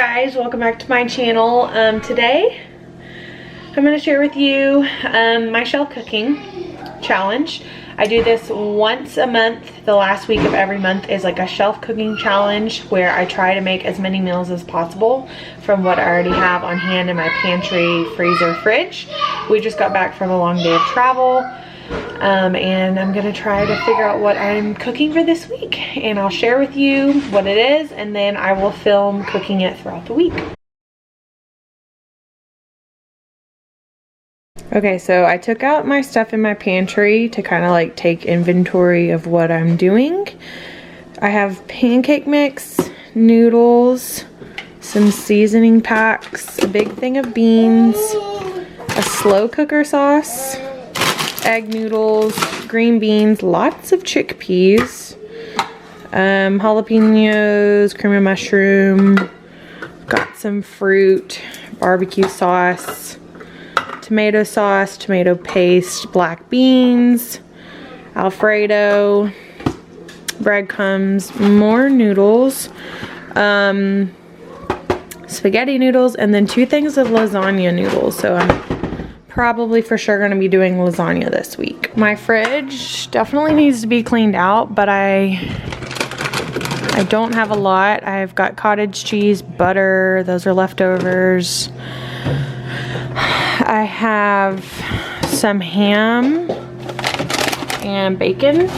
guys, welcome back to my channel. Today I'm going to share with you my shelf cooking challenge. I do this once a month. The last week of every month is like a shelf cooking challenge where I try to make as many meals as possible from what I already have on hand in my pantry, freezer, fridge. We just got back from a long day of travel. And I'm gonna try to figure out what I'm cooking for this week, and I'll share with you what it is, and then I will film cooking it throughout the week. Okay, so I took out my stuff in my pantry to kind of like take inventory of what I'm doing. I have pancake mix, noodles, some seasoning packs, a big thing of beans, a slow cooker sauce, egg noodles, green beans, lots of chickpeas, jalapenos, cream of mushroom, got some fruit, barbecue sauce, tomato paste, black beans, Alfredo, breadcrumbs, more noodles, spaghetti noodles, and then 2 things of lasagna noodles. So I'm probably for sure going to be doing lasagna this week. My fridge definitely needs to be cleaned out, but I don't have a lot. I've got cottage cheese, butter, those are leftovers. I have some ham and bacon.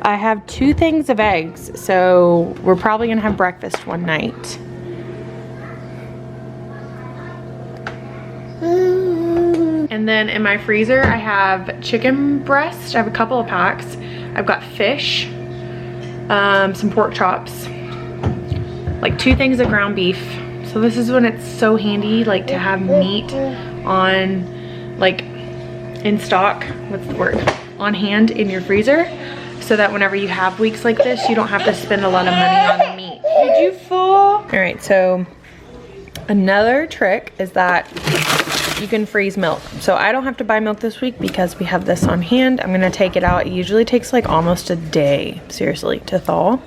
I have 2 things of eggs, so we're probably gonna have breakfast one night. And then in my freezer, I have chicken breast. I have a couple of packs. I've got fish, some pork chops, like 2 things of ground beef. So this is when it's so handy, like to have meat on, like in stock, what's the word, on hand in your freezer, so that whenever you have weeks like this, you don't have to spend a lot of money on the meat. Did you fall? All right, so another trick is that you can freeze milk. So I don't have to buy milk this week because we have this on hand. I'm gonna take it out. It usually takes like almost a day, seriously, to thaw.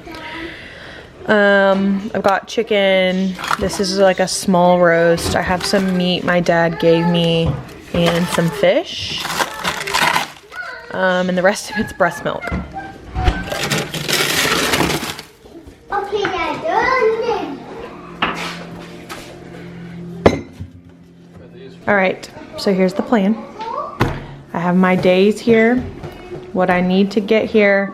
I've got chicken. This is like a small roast. I have some meat my dad gave me and some fish. And the rest of it's breast milk. Okay, Dad. All right, so here's the plan. I have my days here, what I need to get here,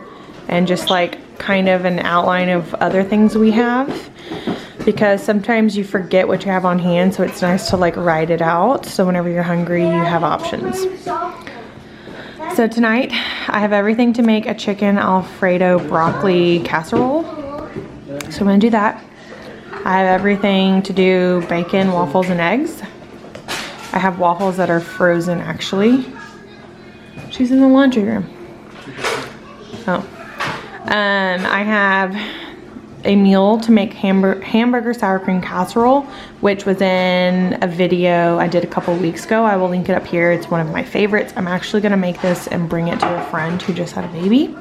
and just like kind of an outline of other things we have, because sometimes you forget what you have on hand, so it's nice to like write it out so whenever you're hungry you have options. So tonight I have everything to make a chicken Alfredo broccoli casserole, so I'm gonna do that. I have everything to do bacon, waffles, and eggs. I have waffles that are frozen actually. She's in the laundry room. Oh. I have a meal to make hamburger sour cream casserole, which was in a video I did a couple weeks ago. I will link it up here. It's one of my favorites. I'm actually gonna make this and bring it to a friend who just had a baby.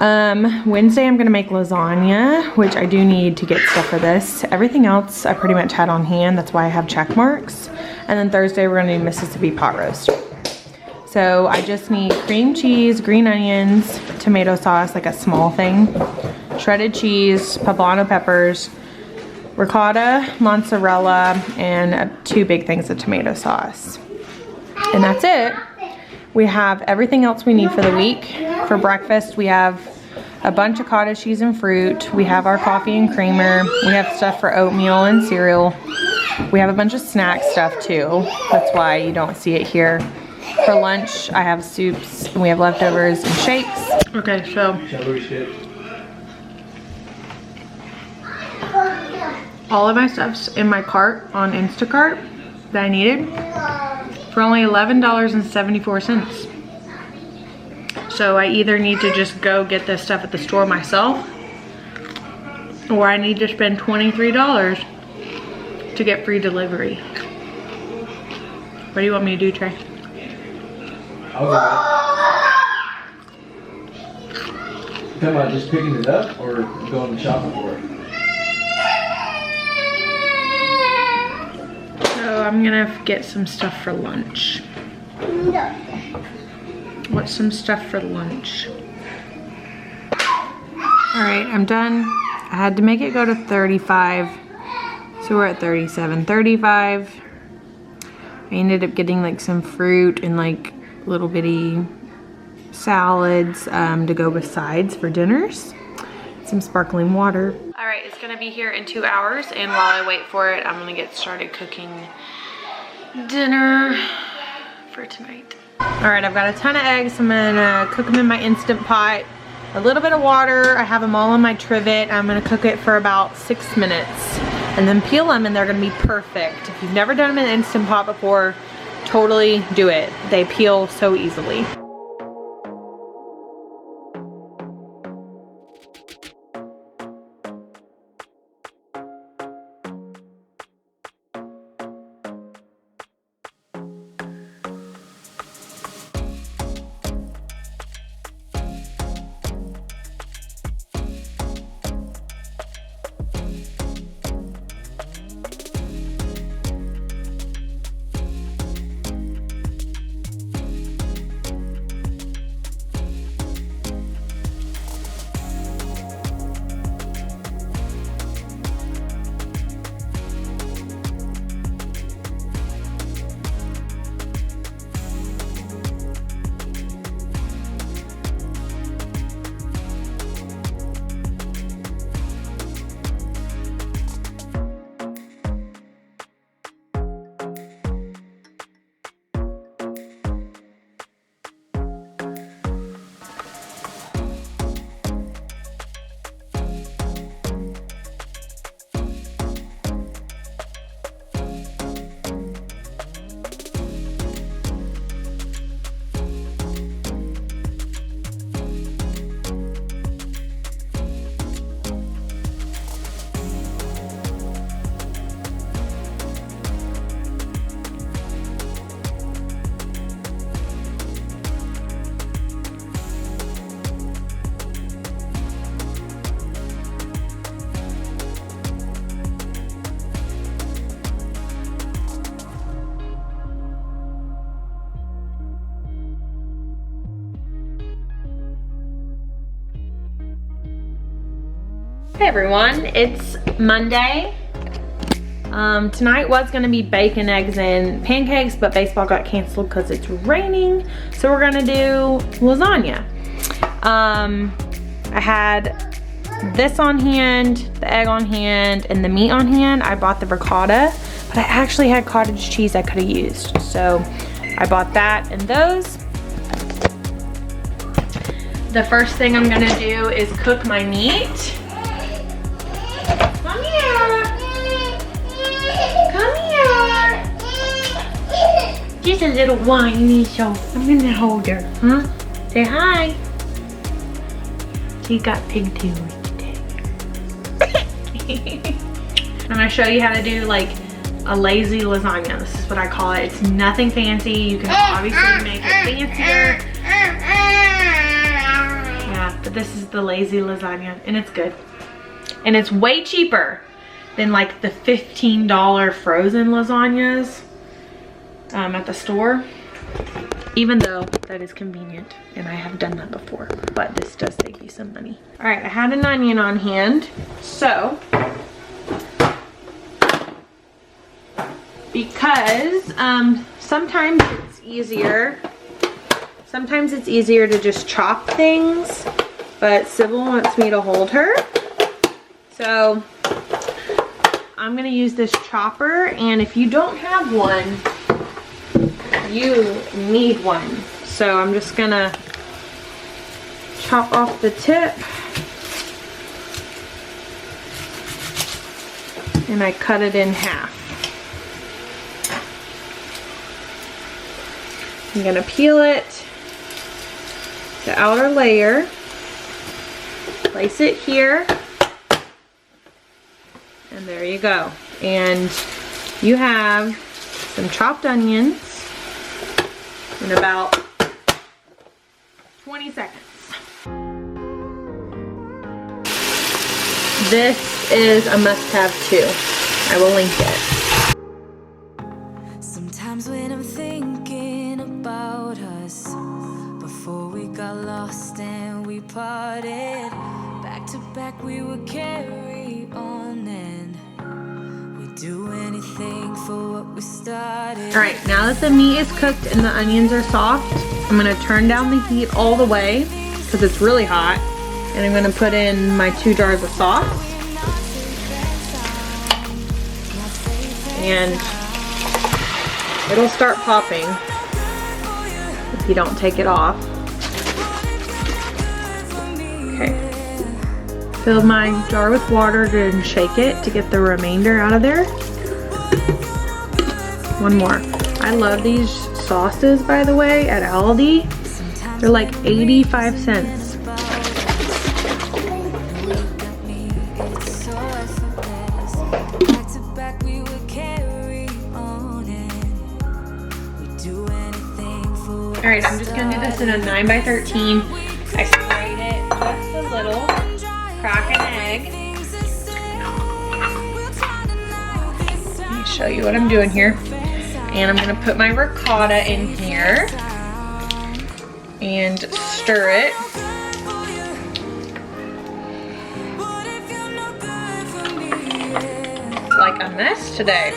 Wednesday I'm gonna make lasagna, which I do need to get stuff for this. Everything else I pretty much had on hand. That's why I have check marks. And then Thursday we're gonna do Mississippi pot roast. So I just need cream cheese, green onions, tomato sauce, like a small thing, shredded cheese, poblano peppers, ricotta, mozzarella, and 2 big things of tomato sauce. And that's it. We have everything else we need for the week. For breakfast, we have a bunch of cottage cheese and fruit. We have our coffee and creamer. We have stuff for oatmeal and cereal. We have a bunch of snack stuff too. That's why you don't see it here. For lunch, I have soups, and we have leftovers and shakes. Okay, so all of my stuff's in my cart on Instacart that I needed for only $11.74. So I either need to just go get this stuff at the store myself, or I need to spend $23 to get free delivery. What do you want me to do, Trey? I'll go back. You talking about just picking it up or going shopping for it? I'm gonna get some stuff for lunch. What's some stuff for lunch? All right, I'm done. I had to make it go to 35. So we're at 37, 35. I ended up getting like some fruit and like little bitty salads to go with sides for dinners. Some sparkling water. All right, it's gonna be here in 2 hours, and while I wait for it, I'm gonna get started cooking dinner for tonight. All right, I've got a ton of eggs. I'm gonna cook them in my Instant Pot. A little bit of water. I have them all on my trivet. I'm gonna cook it for about 6 minutes and then peel them, and they're gonna be perfect. If you've never done them in an Instant Pot before, totally do it. They peel so easily. Hey everyone, it's Monday. Tonight was gonna be bacon, eggs, and pancakes, but baseball got canceled because it's raining. So we're gonna do lasagna. I had this on hand, the egg on hand, and the meat on hand. I bought the ricotta, but I actually had cottage cheese I could have used. So I bought that and those. The first thing I'm gonna do is cook my meat. Come here. Come here. She's a little whiny, so I'm gonna hold her, huh? Say hi. She got pigtails today. I'm gonna show you how to do like a lazy lasagna. This is what I call it. It's nothing fancy. You can obviously make it fancier. Yeah, but this is the lazy lasagna, and it's good. And it's way cheaper than like the $15 frozen lasagnas at the store. Even though that is convenient, and I have done that before, but this does save you some money. All right, I had an onion on hand. So, because sometimes it's easier to just chop things, but Sybil wants me to hold her. So I'm gonna use this chopper, and if you don't have one, you need one. So I'm just gonna chop off the tip, and I cut it in half. I'm gonna peel it, the outer layer, place it here. And there you go. And you have some chopped onions in about 20 seconds. This is a must-have too. I will link it. parted. Back to back we would carry on and we'd do anything for what we started. All right, now that the meat is cooked and the onions are soft, I'm gonna turn down the heat all the way because it's really hot. And I'm gonna put in my 2 jars of sauce. And it'll start popping if you don't take it off. Okay. Fill my jar with water and shake it to get the remainder out of there. One more. I love these sauces, by the way, at Aldi. They're like 85 cents. All right, I'm just gonna do this in a 9x13. I sprayed it just a little. Crack an egg. Let me show you what I'm doing here. And I'm gonna put my ricotta in here and stir it. It's like a mess today.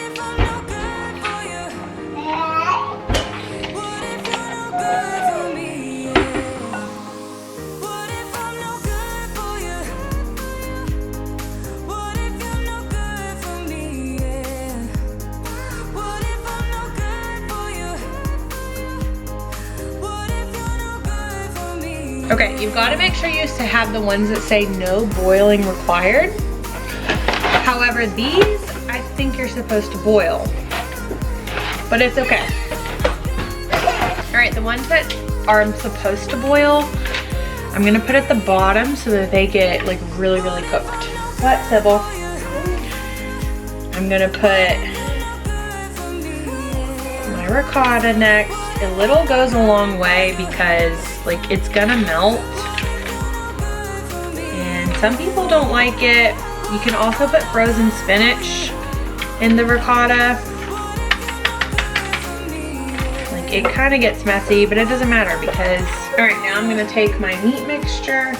Okay, you've got to make sure you have the ones that say no boiling required. However, these, I think you're supposed to boil, but it's okay. All right, the ones that are supposed to boil, I'm gonna put at the bottom so that they get like really, really cooked. What, Sybil? I'm gonna put my ricotta next. A little goes a long way because like it's gonna melt and some people don't like it. You can also put frozen spinach in the ricotta. Like it kind of gets messy, but it doesn't matter because, all right, now I'm gonna take my meat mixture.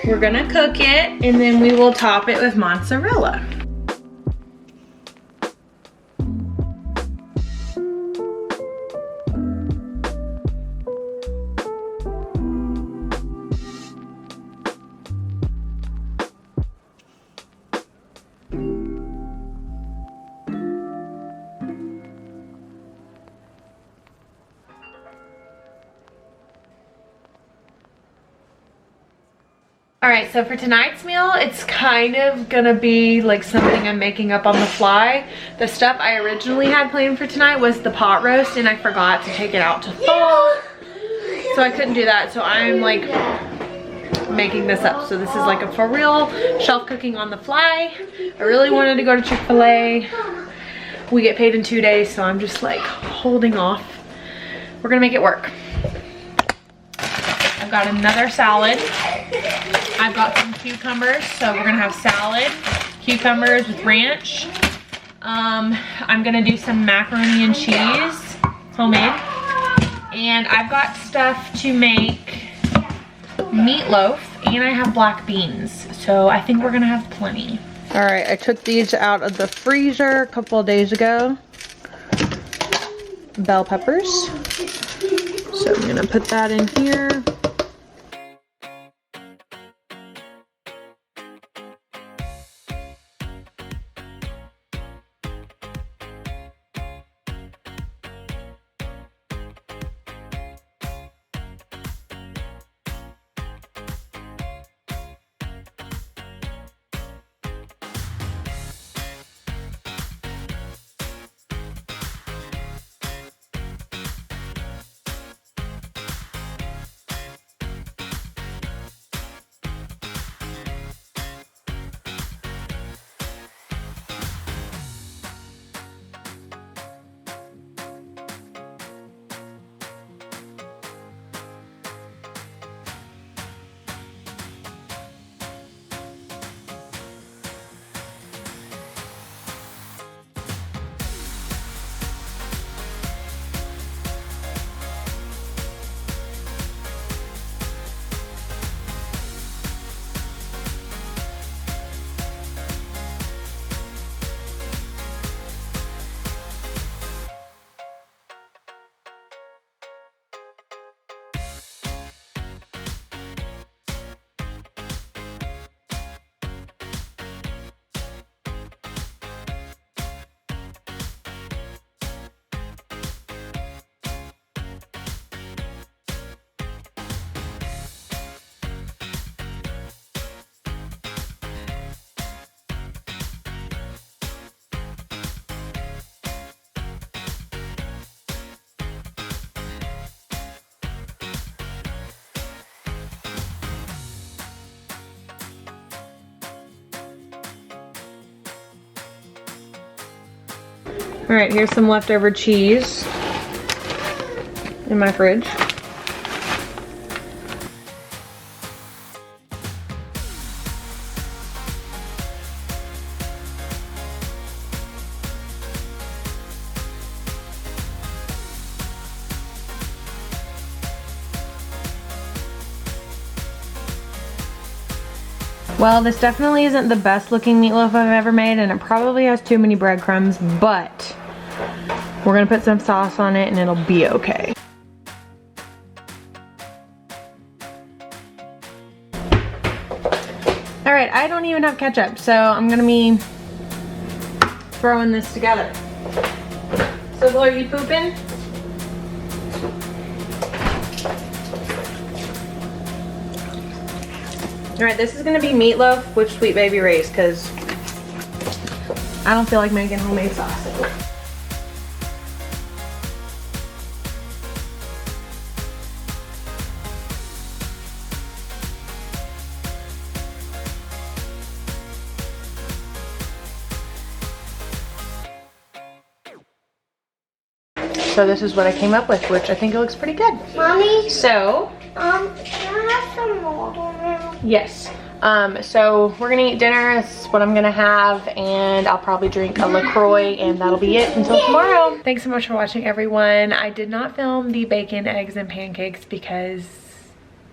We're gonna cook it and then we will top it with mozzarella. All right, so for tonight's meal, it's kind of gonna be like something I'm making up on the fly. The stuff I originally had planned for tonight was the pot roast, and I forgot to take it out to thaw. So I couldn't do that, so I'm like making this up. So this is like a for real shelf cooking on the fly. I really wanted to go to Chick-fil-A. We get paid in 2 days, so I'm just like holding off. We're gonna make it work. I've got another salad. I've got some cucumbers, so we're gonna have salad, cucumbers with ranch. I'm gonna do some macaroni and cheese, homemade. And I've got stuff to make meatloaf, and I have black beans. So I think we're gonna have plenty. All right, I took these out of the freezer a couple of days ago. Bell peppers. So I'm gonna put that in here. All right, here's some leftover cheese in my fridge. Well, this definitely isn't the best looking meatloaf I've ever made, and it probably has too many breadcrumbs, but we're gonna put some sauce on it and it'll be okay. All right, I don't even have ketchup, so I'm gonna be throwing this together. So, are you pooping? All right, this is gonna be meatloaf with Sweet Baby Ray's because I don't feel like making homemade sauce. So this is what I came up with, which I think it looks pretty good. Mommy? So, Can I have some water now? yes. So we're gonna eat dinner. That's what I'm gonna have, and I'll probably drink a LaCroix, and that'll be it until tomorrow. Thanks so much for watching, everyone. I did not film the bacon, eggs, and pancakes because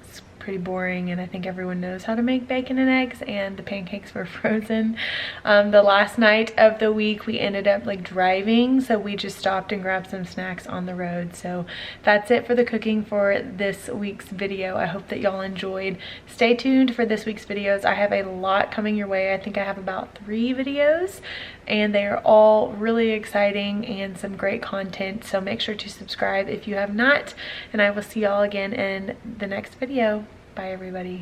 it's pretty boring, and I think everyone knows how to make bacon and eggs, and the pancakes were frozen. The last night of the week we ended up like driving, so we just stopped and grabbed some snacks on the road. So that's it for the cooking for this week's video. I hope that y'all enjoyed. Stay tuned for this week's videos. I have a lot coming your way. I think I have about 3 videos, and they are all really exciting and some great content, so make sure to subscribe if you have not, and I will see y'all again in the next video. Bye, everybody.